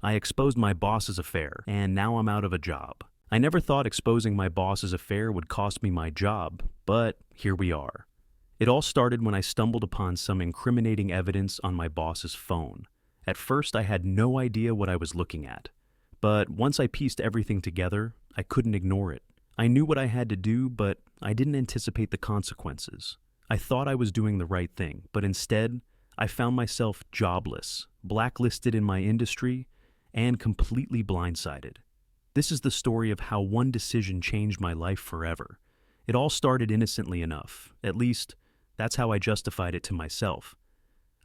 I exposed my boss's affair, and now I'm out of a job. I never thought exposing my boss's affair would cost me my job, but here we are. It all started when I stumbled upon some incriminating evidence on my boss's phone. At first, I had no idea what I was looking at. But once I pieced everything together, I couldn't ignore it. I knew what I had to do, but I didn't anticipate the consequences. I thought I was doing the right thing, but instead, I found myself jobless, blacklisted in my industry, and completely blindsided. This is the story of how one decision changed my life forever. It all started innocently enough. At least, that's how I justified it to myself.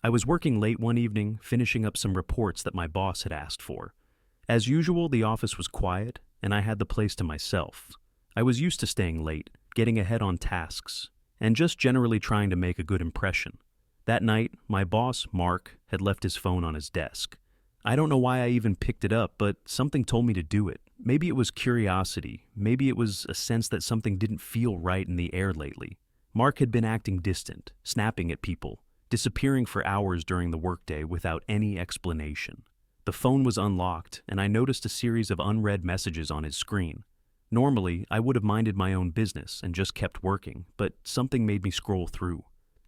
I was working late one evening, finishing up some reports that my boss had asked for. As usual, the office was quiet, and I had the place to myself. I was used to staying late, getting ahead on tasks, and just generally trying to make a good impression. That night, my boss, Mark, had left his phone on his desk. I don't know why I even picked it up, but something told me to do it. Maybe it was curiosity. Maybe it was a sense that something didn't feel right in the air lately. Mark had been acting distant, snapping at people, disappearing for hours during the workday without any explanation. The phone was unlocked, and I noticed a series of unread messages on his screen. Normally, I would have minded my own business and just kept working, but something made me scroll through.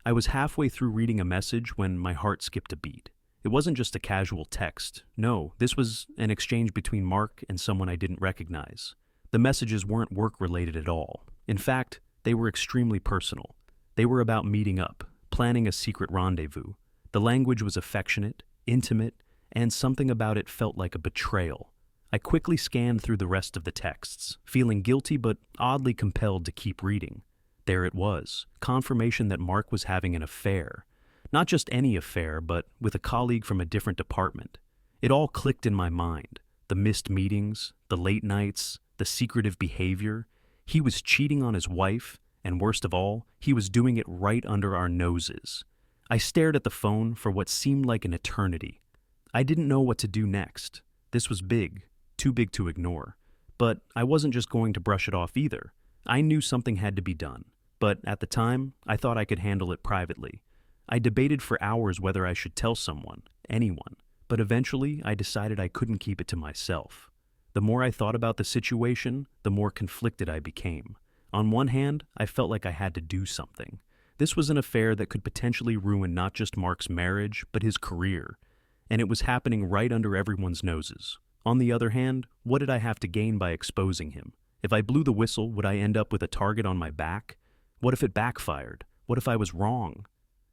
I was halfway through reading a message when my heart skipped a beat. It wasn't just a casual text. No, this was an exchange between Mark and someone I didn't recognize. The messages weren't work-related at all. In fact, they were extremely personal. They were about meeting up, planning a secret rendezvous. The language was affectionate, intimate, and something about it felt like a betrayal. I quickly scanned through the rest of the texts, feeling guilty but oddly compelled to keep reading. There it was, confirmation that Mark was having an affair. Not just any affair, but with a colleague from a different department. It all clicked in my mind. The missed meetings, the late nights, the secretive behavior. He was cheating on his wife, and worst of all, he was doing it right under our noses. I stared at the phone for what seemed like an eternity. I didn't know what to do next. This was big, too big to ignore. But I wasn't just going to brush it off either. I knew something had to be done. But at the time, I thought I could handle it privately. I debated for hours whether I should tell someone, anyone, but eventually I decided I couldn't keep it to myself. The more I thought about the situation, the more conflicted I became. On one hand, I felt like I had to do something. This was an affair that could potentially ruin not just Mark's marriage, but his career, and it was happening right under everyone's noses. On the other hand, what did I have to gain by exposing him? If I blew the whistle, would I end up with a target on my back? What if it backfired? What if I was wrong?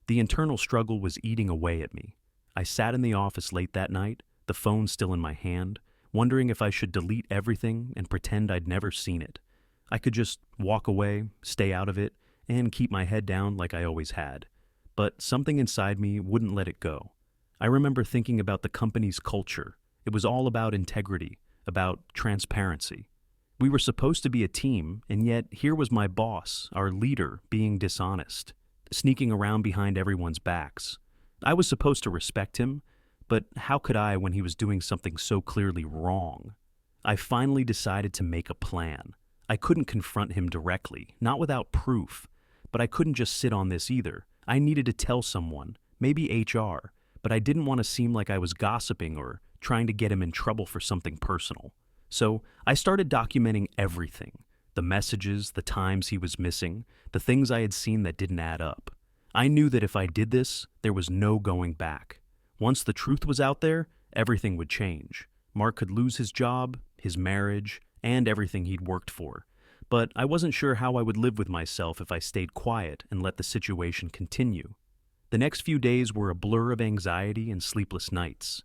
The internal struggle was eating away at me. I sat in the office late that night, the phone still in my hand, wondering if I should delete everything and pretend I'd never seen it. I could just walk away, stay out of it, and keep my head down like I always had. But something inside me wouldn't let it go. I remember thinking about the company's culture. It was all about integrity, about transparency. We were supposed to be a team, and yet here was my boss, our leader, being dishonest, sneaking around behind everyone's backs. I was supposed to respect him, but how could I when he was doing something so clearly wrong? I finally decided to make a plan. I couldn't confront him directly, not without proof, but I couldn't just sit on this either. I needed to tell someone, maybe HR, but I didn't want to seem like I was gossiping or trying to get him in trouble for something personal. So I started documenting everything. The messages, the times he was missing, the things I had seen that didn't add up. I knew that if I did this, there was no going back. Once the truth was out there, everything would change. Mark could lose his job, his marriage, and everything he'd worked for. But I wasn't sure how I would live with myself if I stayed quiet and let the situation continue. The next few days were a blur of anxiety and sleepless nights.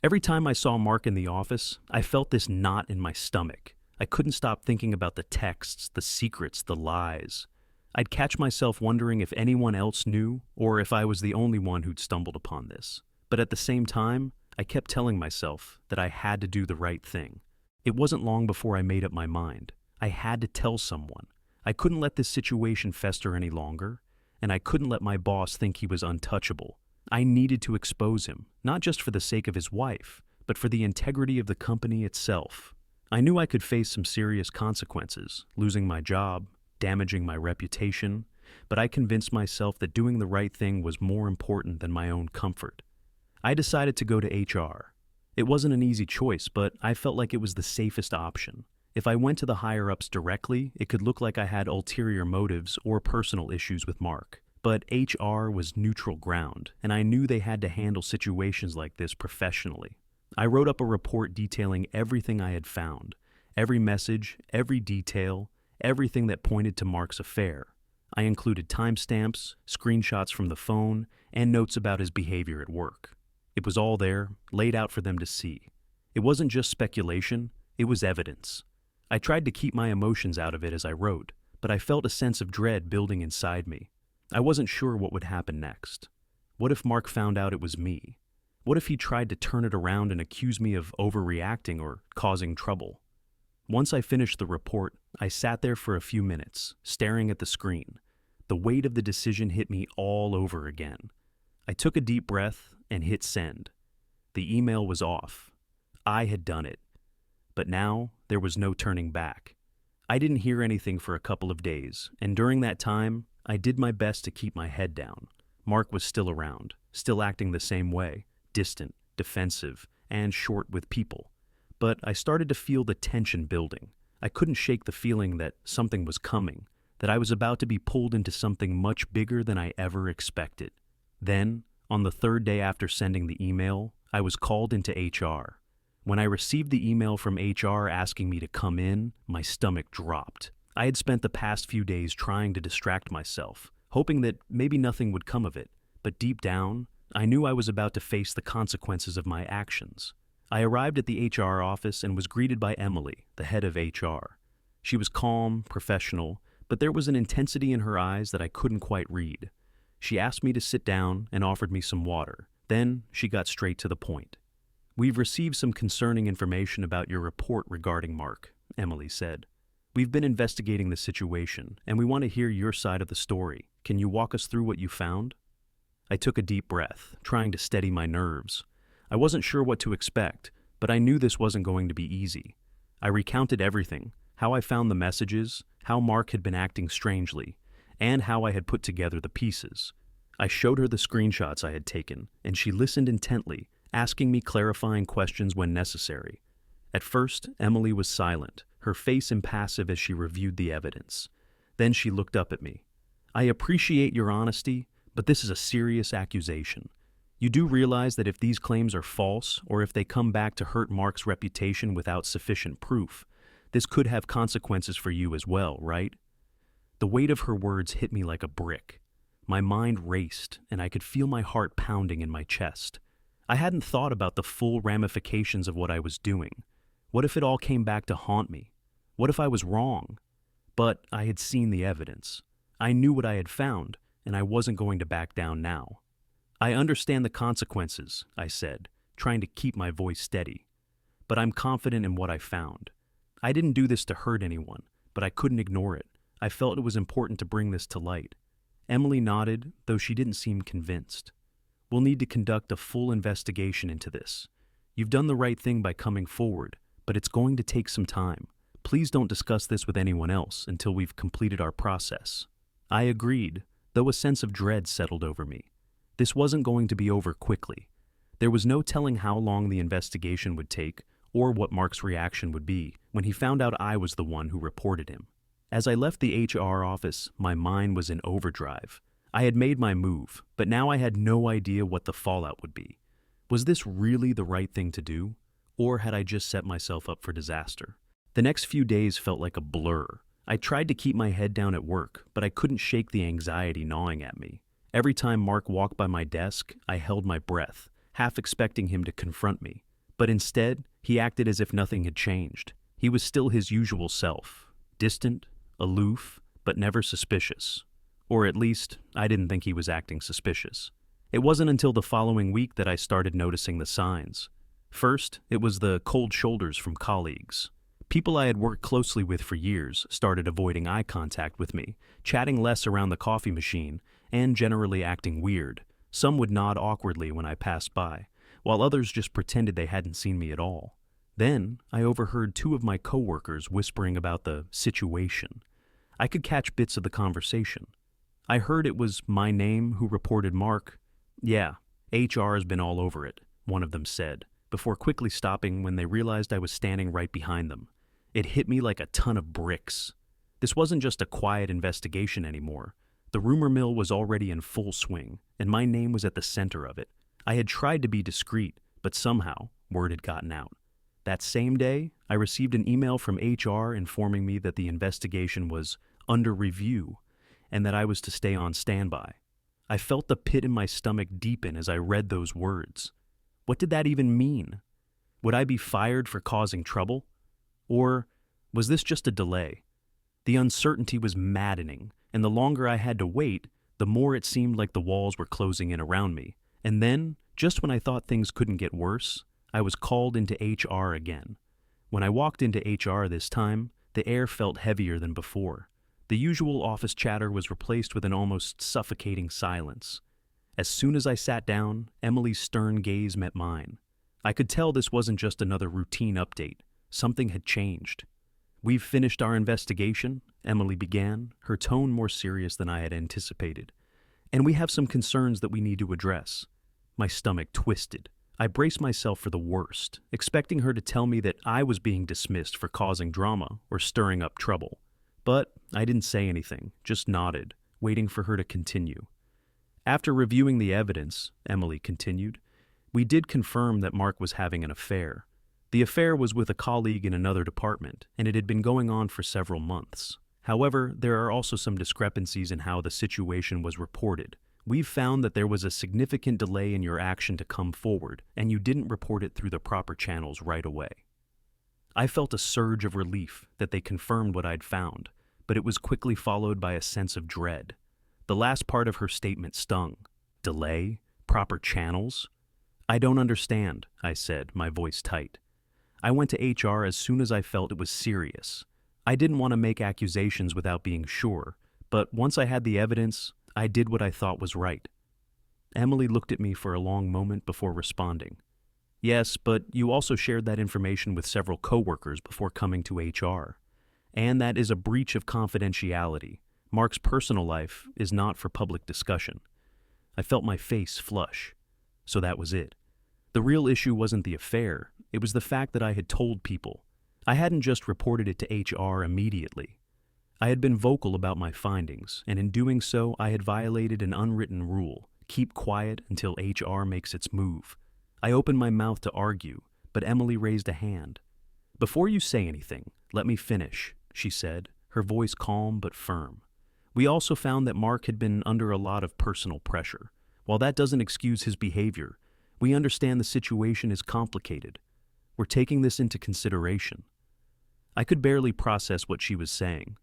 Every time I saw Mark in the office, I felt this knot in my stomach. I couldn't stop thinking about the texts, the secrets, the lies. I'd catch myself wondering if anyone else knew or if I was the only one who'd stumbled upon this. But at the same time, I kept telling myself that I had to do the right thing. It wasn't long before I made up my mind. I had to tell someone. I couldn't let this situation fester any longer, and I couldn't let my boss think he was untouchable. I needed to expose him, not just for the sake of his wife, but for the integrity of the company itself. I knew I could face some serious consequences, losing my job, damaging my reputation, but I convinced myself that doing the right thing was more important than my own comfort. I decided to go to HR. It wasn't an easy choice, but I felt like it was the safest option. If I went to the higher-ups directly, it could look like I had ulterior motives or personal issues with Mark. But HR was neutral ground, and I knew they had to handle situations like this professionally. I wrote up a report detailing everything I had found, every message, every detail, everything that pointed to Mark's affair. I included timestamps, screenshots from the phone, and notes about his behavior at work. It was all there, laid out for them to see. It wasn't just speculation, it was evidence. I tried to keep my emotions out of it as I wrote, but I felt a sense of dread building inside me. I wasn't sure what would happen next. What if Mark found out it was me? What if he tried to turn it around and accuse me of overreacting or causing trouble? Once I finished the report, I sat there for a few minutes, staring at the screen. The weight of the decision hit me all over again. I took a deep breath and hit send. The email was off. I had done it. But now, there was no turning back. I didn't hear anything for a couple of days, and during that time, I did my best to keep my head down. Mark was still around, still acting the same way, distant, defensive, and short with people. But I started to feel the tension building. I couldn't shake the feeling that something was coming, that I was about to be pulled into something much bigger than I ever expected. Then, on the third day after sending the email, I was called into HR. When I received the email from HR asking me to come in, my stomach dropped. I had spent the past few days trying to distract myself, hoping that maybe nothing would come of it, but deep down, I knew I was about to face the consequences of my actions. I arrived at the HR office and was greeted by Emily, the head of HR. She was calm, professional, but there was an intensity in her eyes that I couldn't quite read. She asked me to sit down and offered me some water. Then she got straight to the point. "We've received some concerning information about your report regarding Mark," Emily said. "We've been investigating the situation, and we want to hear your side of the story. Can you walk us through what you found?" I took a deep breath, trying to steady my nerves. I wasn't sure what to expect, but I knew this wasn't going to be easy. I recounted everything, how I found the messages, how Mark had been acting strangely, and how I had put together the pieces. I showed her the screenshots I had taken, and she listened intently, asking me clarifying questions when necessary. At first, Emily was silent, her face impassive as she reviewed the evidence. Then she looked up at me. "I appreciate your honesty, but this is a serious accusation. You do realize that if these claims are false, or if they come back to hurt Mark's reputation without sufficient proof, this could have consequences for you as well, right?" The weight of her words hit me like a brick. My mind raced, and I could feel my heart pounding in my chest. I hadn't thought about the full ramifications of what I was doing. What if it all came back to haunt me? What if I was wrong? But I had seen the evidence. I knew what I had found, and I wasn't going to back down now. "I understand the consequences," I said, trying to keep my voice steady. "But I'm confident in what I found. I didn't do this to hurt anyone, but I couldn't ignore it. I felt it was important to bring this to light." Emily nodded, though she didn't seem convinced. "We'll need to conduct a full investigation into this. You've done the right thing by coming forward, but it's going to take some time. Please don't discuss this with anyone else until we've completed our process." I agreed, though a sense of dread settled over me. This wasn't going to be over quickly. There was no telling how long the investigation would take or what Mark's reaction would be when he found out I was the one who reported him. As I left the HR office, my mind was in overdrive. I had made my move, but now I had no idea what the fallout would be. Was this really the right thing to do? Or had I just set myself up for disaster? The next few days felt like a blur. I tried to keep my head down at work, but I couldn't shake the anxiety gnawing at me. Every time Mark walked by my desk, I held my breath, half expecting him to confront me. But instead, he acted as if nothing had changed. He was still his usual self, distant, aloof, but never suspicious. Or at least, I didn't think he was acting suspicious. It wasn't until the following week that I started noticing the signs. First, it was the cold shoulders from colleagues. People I had worked closely with for years started avoiding eye contact with me, chatting less around the coffee machine, and generally acting weird. Some would nod awkwardly when I passed by, while others just pretended they hadn't seen me at all. Then, I overheard two of my coworkers whispering about the situation. I could catch bits of the conversation. I heard it was my name who reported Mark. "Yeah, HR has been all over it," one of them said. before quickly stopping when they realized I was standing right behind them. It hit me like a ton of bricks. This wasn't just a quiet investigation anymore. The rumor mill was already in full swing, and my name was at the center of it. I had tried to be discreet, but somehow, word had gotten out. That same day, I received an email from HR informing me that the investigation was under review and that I was to stay on standby. I felt the pit in my stomach deepen as I read those words. What did that even mean? Would I be fired for causing trouble? Or was this just a delay? The uncertainty was maddening, and the longer I had to wait, the more it seemed like the walls were closing in around me. And then, just when I thought things couldn't get worse, I was called into HR again. When I walked into HR this time, the air felt heavier than before. The usual office chatter was replaced with an almost suffocating silence. As soon as I sat down, Emily's stern gaze met mine. I could tell this wasn't just another routine update. Something had changed. "We've finished our investigation," Emily began, her tone more serious than I had anticipated. "And we have some concerns that we need to address." My stomach twisted. I braced myself for the worst, expecting her to tell me that I was being dismissed for causing drama or stirring up trouble. But I didn't say anything, just nodded, waiting for her to continue. "After reviewing the evidence," Emily continued, "we did confirm that Mark was having an affair. The affair was with a colleague in another department, and it had been going on for several months. However, there are also some discrepancies in how the situation was reported. We've found that there was a significant delay in your action to come forward, and you didn't report it through the proper channels right away." I felt a surge of relief that they confirmed what I'd found, but it was quickly followed by a sense of dread. The last part of her statement stung. Delay? Proper channels? "I don't understand," I said, my voice tight. I went to HR as soon as I felt it was serious. I didn't want to make accusations without being sure, but once I had the evidence, I did what I thought was right. Emily looked at me for a long moment before responding. "Yes, but you also shared that information with several coworkers before coming to HR. And that is a breach of confidentiality. Mark's personal life is not for public discussion." I felt my face flush. So that was it. The real issue wasn't the affair, it was the fact that I had told people. I hadn't just reported it to HR immediately. I had been vocal about my findings, and in doing so, I had violated an unwritten rule: keep quiet until HR makes its move. I opened my mouth to argue, but Emily raised a hand. "Before you say anything, let me finish," she said, her voice calm but firm. "We also found that Mark had been under a lot of personal pressure. While that doesn't excuse his behavior, we understand the situation is complicated. We're taking this into consideration." I could barely process what she was saying.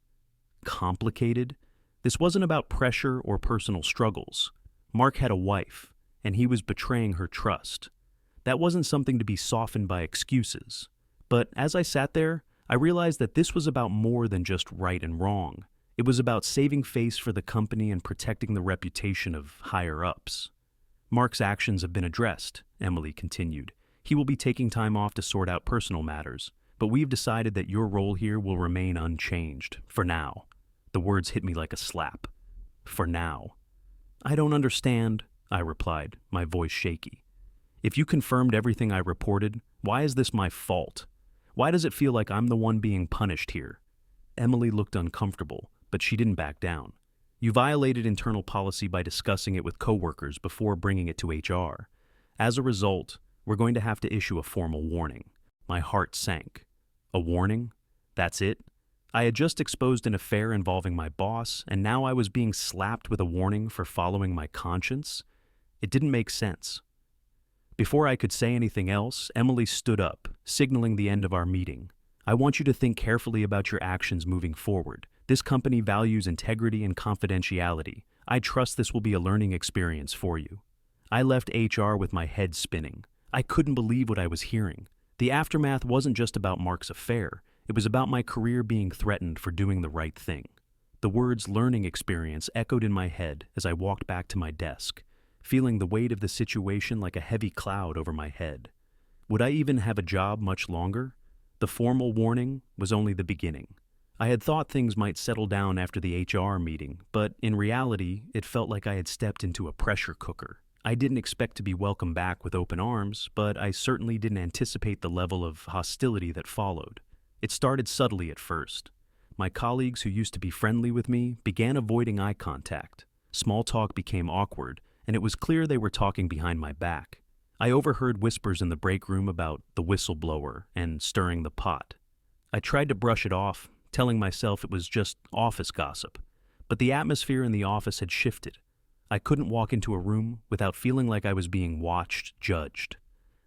Complicated? This wasn't about pressure or personal struggles. Mark had a wife, and he was betraying her trust. That wasn't something to be softened by excuses. But as I sat there, I realized that this was about more than just right and wrong. It was about saving face for the company and protecting the reputation of higher-ups. "Mark's actions have been addressed," Emily continued. "He will be taking time off to sort out personal matters, but we've decided that your role here will remain unchanged, for now." The words hit me like a slap. For now. "I don't understand," I replied, my voice shaky. "If you confirmed everything I reported, why is this my fault? Why does it feel like I'm the one being punished here?" Emily looked uncomfortable, but she didn't back down. "You violated internal policy by discussing it with coworkers before bringing it to HR. As a result, we're going to have to issue a formal warning." My heart sank. A warning? That's it? I had just exposed an affair involving my boss, and now I was being slapped with a warning for following my conscience? It didn't make sense. Before I could say anything else, Emily stood up, signaling the end of our meeting. "I want you to think carefully about your actions moving forward. This company values integrity and confidentiality. I trust this will be a learning experience for you." I left HR with my head spinning. I couldn't believe what I was hearing. The aftermath wasn't just about Mark's affair. It was about my career being threatened for doing the right thing. The words "learning experience" echoed in my head as I walked back to my desk, feeling the weight of the situation like a heavy cloud over my head. Would I even have a job much longer? The formal warning was only the beginning. I had thought things might settle down after the HR meeting, but in reality, it felt like I had stepped into a pressure cooker. I didn't expect to be welcomed back with open arms, but I certainly didn't anticipate the level of hostility that followed. It started subtly at first. My colleagues who used to be friendly with me began avoiding eye contact. Small talk became awkward, and it was clear they were talking behind my back. I overheard whispers in the break room about the whistleblower and stirring the pot. I tried to brush it off, telling myself it was just office gossip. But the atmosphere in the office had shifted. I couldn't walk into a room without feeling like I was being watched, judged.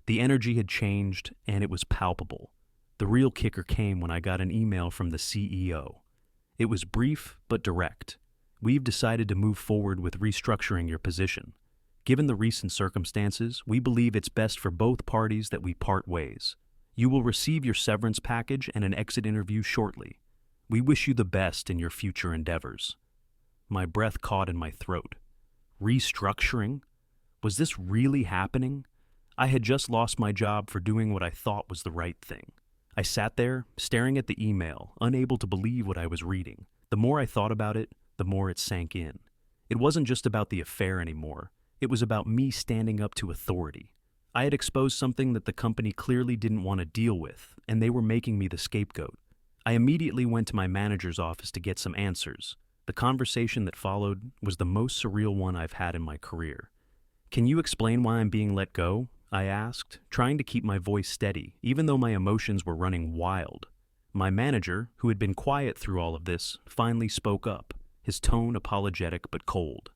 The energy had changed, and it was palpable. The real kicker came when I got an email from the CEO. It was brief but direct. We've decided to move forward with restructuring your position. Given the recent circumstances, we believe it's best for both parties that we part ways. You will receive your severance package and an exit interview shortly. We wish you the best in your future endeavors. My breath caught in my throat. Restructuring? Was this really happening? I had just lost my job for doing what I thought was the right thing. I sat there, staring at the email, unable to believe what I was reading. The more I thought about it, the more it sank in. It wasn't just about the affair anymore. It was about me standing up to authority. I had exposed something that the company clearly didn't want to deal with, and they were making me the scapegoat. I immediately went to my manager's office to get some answers. The conversation that followed was the most surreal one I've had in my career. "Can you explain why I'm being let go?" I asked, trying to keep my voice steady, even though my emotions were running wild. My manager, who had been quiet through all of this, finally spoke up, his tone apologetic but cold.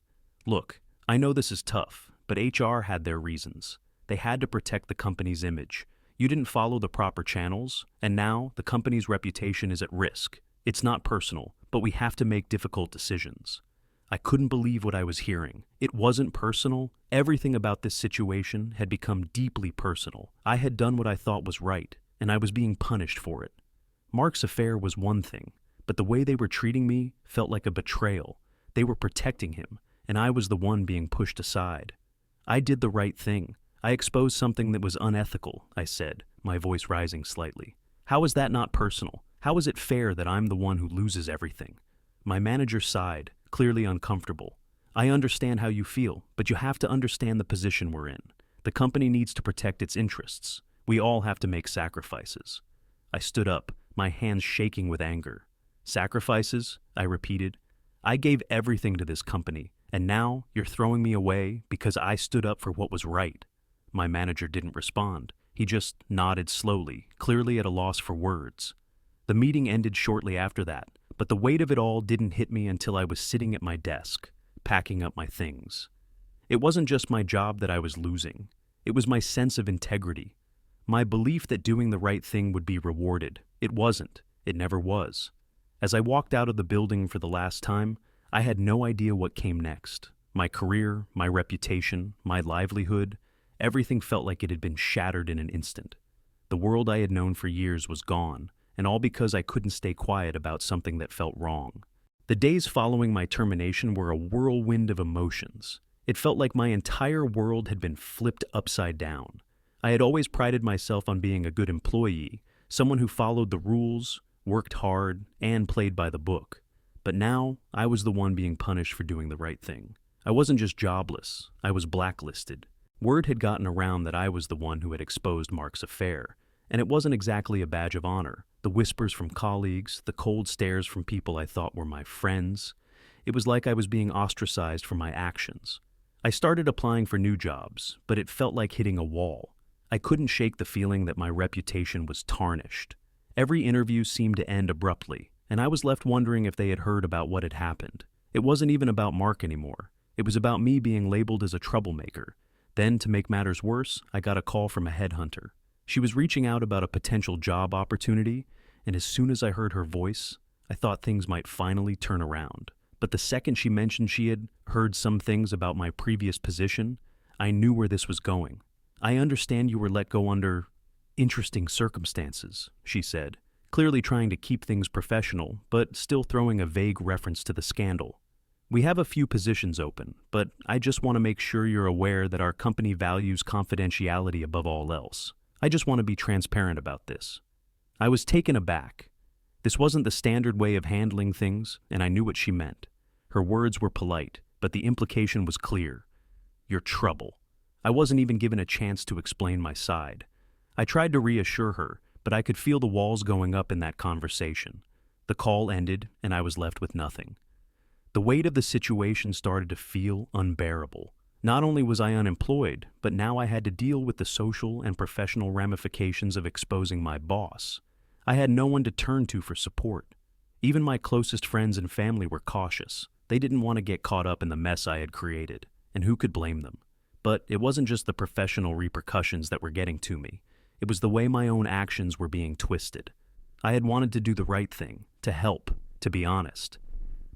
"Look, I know this is tough, but HR had their reasons. They had to protect the company's image. You didn't follow the proper channels, and now the company's reputation is at risk. It's not personal, but we have to make difficult decisions." I couldn't believe what I was hearing. It wasn't personal. Everything about this situation had become deeply personal. I had done what I thought was right, and I was being punished for it. Mark's affair was one thing, but the way they were treating me felt like a betrayal. They were protecting him, and I was the one being pushed aside. I did the right thing. I exposed something that was unethical, I said, my voice rising slightly. How is that not personal? How is it fair that I'm the one who loses everything? My manager sighed, clearly uncomfortable. "I understand how you feel, but you have to understand the position we're in. The company needs to protect its interests. We all have to make sacrifices." I stood up, my hands shaking with anger. "Sacrifices?" I repeated. "I gave everything to this company, and now you're throwing me away because I stood up for what was right." My manager didn't respond. He just nodded slowly, clearly at a loss for words. The meeting ended shortly after that, but the weight of it all didn't hit me until I was sitting at my desk, packing up my things. It wasn't just my job that I was losing. It was my sense of integrity. My belief that doing the right thing would be rewarded. It wasn't. It never was. As I walked out of the building for the last time, I had no idea what came next. My career, my reputation, my livelihood, everything felt like it had been shattered in an instant. The world I had known for years was gone, and all because I couldn't stay quiet about something that felt wrong. The days following my termination were a whirlwind of emotions. It felt like my entire world had been flipped upside down. I had always prided myself on being a good employee, someone who followed the rules, worked hard, and played by the book. But now, I was the one being punished for doing the right thing. I wasn't just jobless, I was blacklisted. Word had gotten around that I was the one who had exposed Mark's affair, and it wasn't exactly a badge of honor. The whispers from colleagues, the cold stares from people I thought were my friends. It was like I was being ostracized for my actions. I started applying for new jobs, but it felt like hitting a wall. I couldn't shake the feeling that my reputation was tarnished. Every interview seemed to end abruptly, and I was left wondering if they had heard about what had happened. It wasn't even about Mark anymore. It was about me being labeled as a troublemaker. Then, to make matters worse, I got a call from a headhunter. She was reaching out about a potential job opportunity, and as soon as I heard her voice, I thought things might finally turn around. But the second she mentioned she had heard some things about my previous position, I knew where this was going. "I understand you were let go under interesting circumstances," she said, clearly trying to keep things professional, but still throwing a vague reference to the scandal. "We have a few positions open, but I just want to make sure you're aware that our company values confidentiality above all else. I just want to be transparent about this." I was taken aback. This wasn't the standard way of handling things, and I knew what she meant. Her words were polite, but the implication was clear. You're trouble." I wasn't even given a chance to explain my side. I tried to reassure her, but I could feel the walls going up in that conversation. The call ended, and I was left with nothing. The weight of the situation started to feel unbearable. Not only was I unemployed, but now I had to deal with the social and professional ramifications of exposing my boss. I had no one to turn to for support. Even my closest friends and family were cautious. They didn't want to get caught up in the mess I had created, and who could blame them? But it wasn't just the professional repercussions that were getting to me. It was the way my own actions were being twisted. I had wanted to do the right thing, to help, to be honest.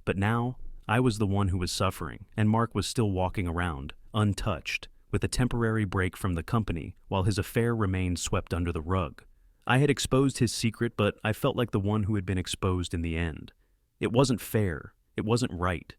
But now, I was the one who was suffering, and Mark was still walking around, untouched, with a temporary break from the company, while his affair remained swept under the rug. I had exposed his secret, but I felt like the one who had been exposed in the end. It wasn't fair. It wasn't right.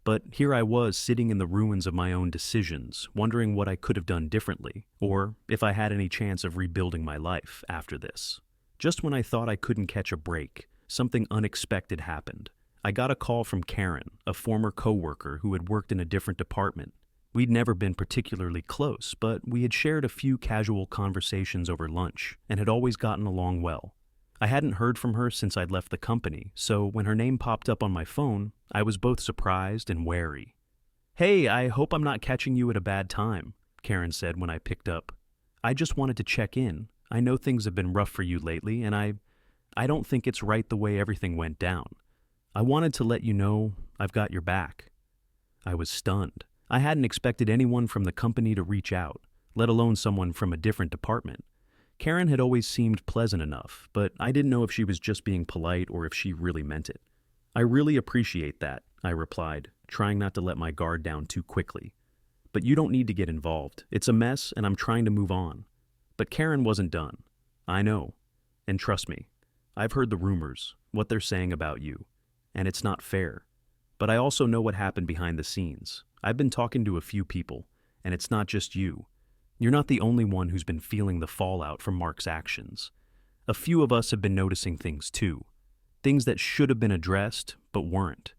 But here I was sitting in the ruins of my own decisions, wondering what I could have done differently, or if I had any chance of rebuilding my life after this. Just when I thought I couldn't catch a break, something unexpected happened. I got a call from Karen, a former coworker who had worked in a different department. We'd never been particularly close, but we had shared a few casual conversations over lunch and had always gotten along well. I hadn't heard from her since I'd left the company, so when her name popped up on my phone, I was both surprised and wary. "Hey, I hope I'm not catching you at a bad time," Karen said when I picked up. "I just wanted to check in. I know things have been rough for you lately, and I don't think it's right the way everything went down. I wanted to let you know I've got your back." I was stunned. I hadn't expected anyone from the company to reach out, let alone someone from a different department. Karen had always seemed pleasant enough, but I didn't know if she was just being polite or if she really meant it. "I really appreciate that," I replied, trying not to let my guard down too quickly. "But you don't need to get involved. It's a mess, and I'm trying to move on." But Karen wasn't done. "I know. And trust me, I've heard the rumors, what they're saying about you. And it's not fair. But I also know what happened behind the scenes. I've been talking to a few people, and it's not just you. You're not the only one who's been feeling the fallout from Mark's actions. A few of us have been noticing things too. Things that should have been addressed, but weren't."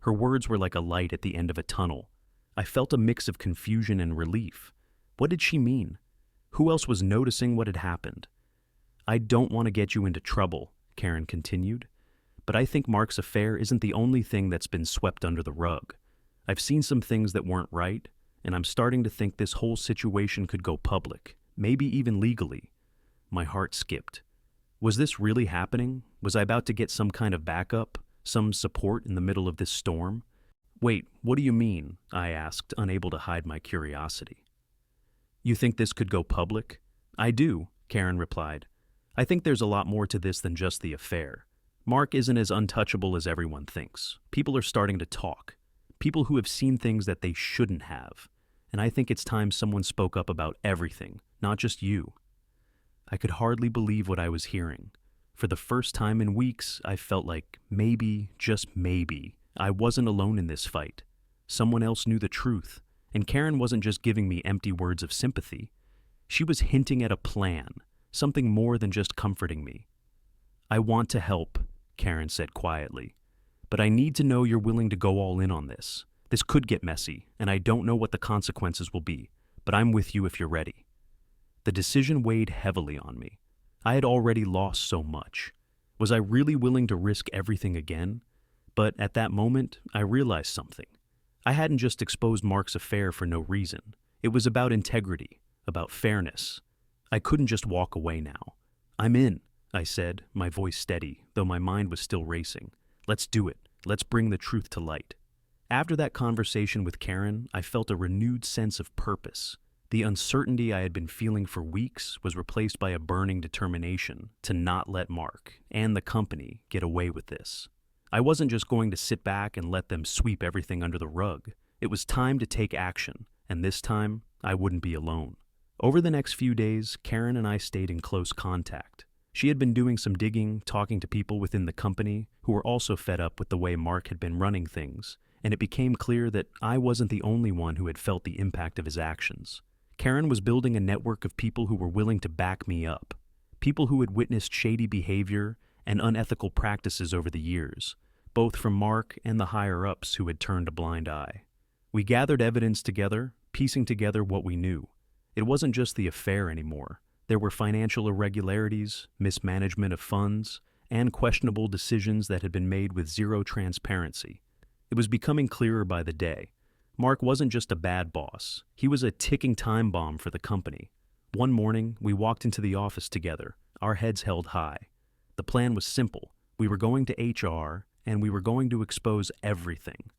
Her words were like a light at the end of a tunnel. I felt a mix of confusion and relief. What did she mean? Who else was noticing what had happened? "I don't want to get you into trouble," Karen continued. "But I think Mark's affair isn't the only thing that's been swept under the rug. I've seen some things that weren't right, and I'm starting to think this whole situation could go public, maybe even legally." My heart skipped. Was this really happening? Was I about to get some kind of backup, some support in the middle of this storm? "Wait, what do you mean?" I asked, unable to hide my curiosity. "You think this could go public?" "I do," Karen replied. "I think there's a lot more to this than just the affair. Mark isn't as untouchable as everyone thinks. People are starting to talk. People who have seen things that they shouldn't have. And I think it's time someone spoke up about everything, not just you." I could hardly believe what I was hearing. For the first time in weeks, I felt like maybe, just maybe, I wasn't alone in this fight. Someone else knew the truth, and Karen wasn't just giving me empty words of sympathy. She was hinting at a plan, something more than just comforting me. "I want to help," Karen said quietly, "but I need to know you're willing to go all in on this. This could get messy, and I don't know what the consequences will be, but I'm with you if you're ready." The decision weighed heavily on me. I had already lost so much. Was I really willing to risk everything again? But at that moment, I realized something. I hadn't just exposed Mark's affair for no reason. It was about integrity, about fairness. I couldn't just walk away now. "I'm in," I said, my voice steady, though my mind was still racing. "Let's do it. Let's bring the truth to light." After that conversation with Karen, I felt a renewed sense of purpose. The uncertainty I had been feeling for weeks was replaced by a burning determination to not let Mark and the company get away with this. I wasn't just going to sit back and let them sweep everything under the rug. It was time to take action, and this time, I wouldn't be alone. Over the next few days, Karen and I stayed in close contact. She had been doing some digging, talking to people within the company who were also fed up with the way Mark had been running things, and it became clear that I wasn't the only one who had felt the impact of his actions. Karen was building a network of people who were willing to back me up, people who had witnessed shady behavior and unethical practices over the years, both from Mark and the higher-ups who had turned a blind eye. We gathered evidence together, piecing together what we knew. It wasn't just the affair anymore. There were financial irregularities, mismanagement of funds, and questionable decisions that had been made with zero transparency. It was becoming clearer by the day. Mark wasn't just a bad boss. He was a ticking time bomb for the company. One morning, we walked into the office together, our heads held high. The plan was simple. We were going to HR, and we were going to expose everything.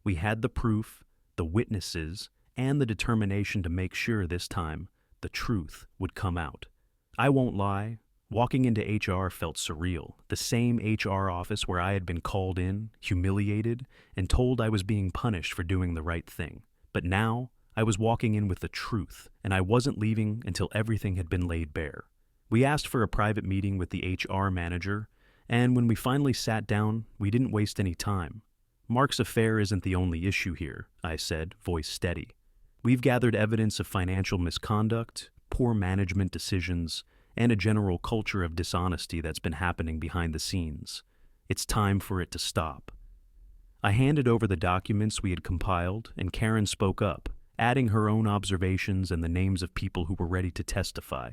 We had the proof, the witnesses, and the determination to make sure this time the truth would come out. I won't lie, walking into HR felt surreal. The same HR office where I had been called in, humiliated, and told I was being punished for doing the right thing. But now, I was walking in with the truth, and I wasn't leaving until everything had been laid bare. We asked for a private meeting with the HR manager, and when we finally sat down, we didn't waste any time. Mark's affair isn't the only issue here, I said, voice steady. We've gathered evidence of financial misconduct, poor management decisions, and a general culture of dishonesty that's been happening behind the scenes. It's time for it to stop. I handed over the documents we had compiled, and Karen spoke up, adding her own observations and the names of people who were ready to testify.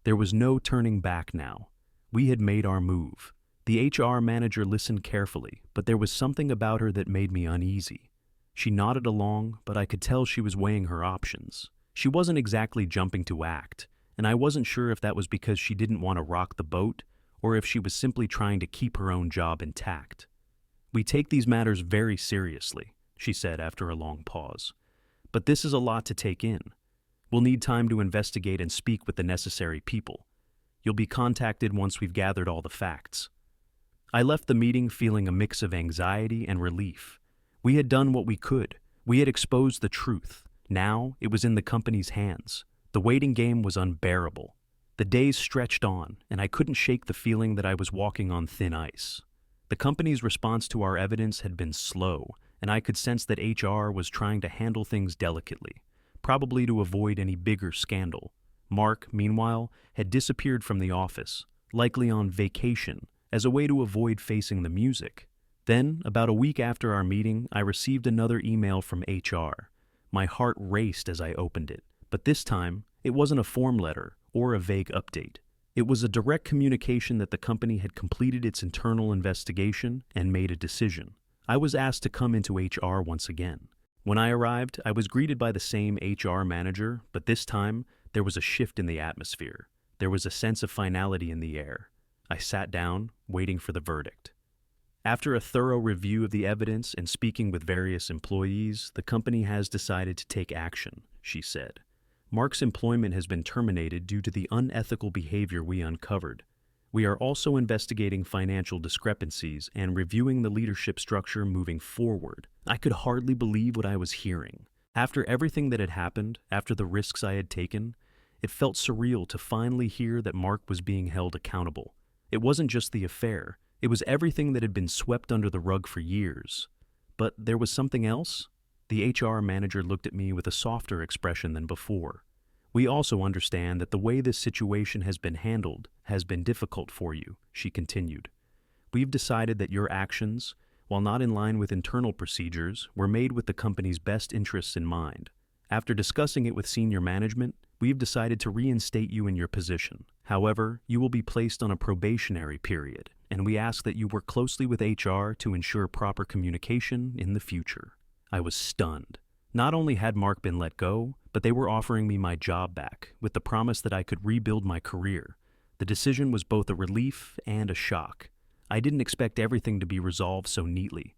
There was no turning back now. We had made our move. The HR manager listened carefully, but there was something about her that made me uneasy. She nodded along, but I could tell she was weighing her options. She wasn't exactly jumping to act, and I wasn't sure if that was because she didn't want to rock the boat or if she was simply trying to keep her own job intact. "We take these matters very seriously," she said after a long pause. "But this is a lot to take in. We'll need time to investigate and speak with the necessary people. You'll be contacted once we've gathered all the facts." I left the meeting feeling a mix of anxiety and relief. We had done what we could. We had exposed the truth. Now it was in the company's hands. The waiting game was unbearable. The days stretched on, and I couldn't shake the feeling that I was walking on thin ice. The company's response to our evidence had been slow, and I could sense that HR was trying to handle things delicately, probably to avoid any bigger scandal. Mark, meanwhile, had disappeared from the office, likely on vacation, as a way to avoid facing the music. Then, about a week after our meeting, I received another email from HR. My heart raced as I opened it, but this time, it wasn't a form letter or a vague update. It was a direct communication that the company had completed its internal investigation and made a decision. I was asked to come into HR once again. When I arrived, I was greeted by the same HR manager, but this time, there was a shift in the atmosphere. There was a sense of finality in the air. I sat down, waiting for the verdict. After a thorough review of the evidence and speaking with various employees, the company has decided to take action, she said. Mark's employment has been terminated due to the unethical behavior we uncovered. We are also investigating financial discrepancies and reviewing the leadership structure moving forward. I could hardly believe what I was hearing. After everything that had happened, after the risks I had taken, it felt surreal to finally hear that Mark was being held accountable. It wasn't just the affair. It was everything that had been swept under the rug for years. But there was something else? The HR manager looked at me with a softer expression than before. "We also understand that the way this situation has been handled has been difficult for you," she continued. "We've decided that your actions, while not in line with internal procedures, were made with the company's best interests in mind. After discussing it with senior management, we've decided to reinstate you in your position. However, you will be placed on a probationary period, and we ask that you work closely with HR to ensure proper communication in the future." I was stunned. Not only had Mark been let go, but they were offering me my job back, with the promise that I could rebuild my career. The decision was both a relief and a shock. I didn't expect everything to be resolved so neatly,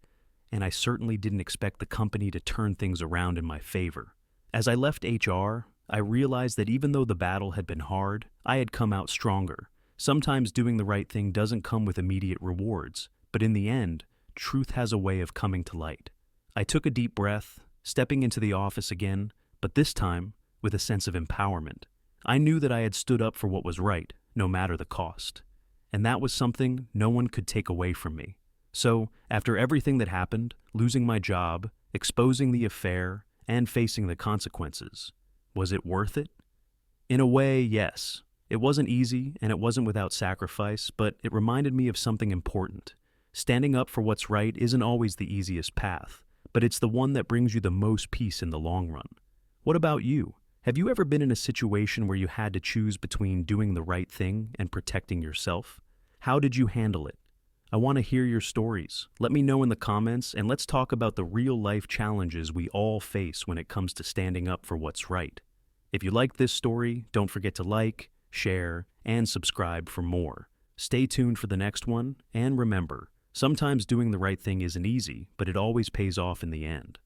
and I certainly didn't expect the company to turn things around in my favor. As I left HR, I realized that even though the battle had been hard, I had come out stronger. Sometimes doing the right thing doesn't come with immediate rewards, but in the end, truth has a way of coming to light. I took a deep breath, stepping into the office again, but this time with a sense of empowerment. I knew that I had stood up for what was right, no matter the cost. And that was something no one could take away from me. So, after everything that happened, losing my job, exposing the affair, and facing the consequences, was it worth it? In a way, yes. It wasn't easy, and it wasn't without sacrifice, but it reminded me of something important. Standing up for what's right isn't always the easiest path, but it's the one that brings you the most peace in the long run. What about you? Have you ever been in a situation where you had to choose between doing the right thing and protecting yourself? How did you handle it? I want to hear your stories. Let me know in the comments, and let's talk about the real-life challenges we all face when it comes to standing up for what's right. If you like this story, don't forget to like, share, and subscribe for more. Stay tuned for the next one, and remember, sometimes doing the right thing isn't easy, but it always pays off in the end.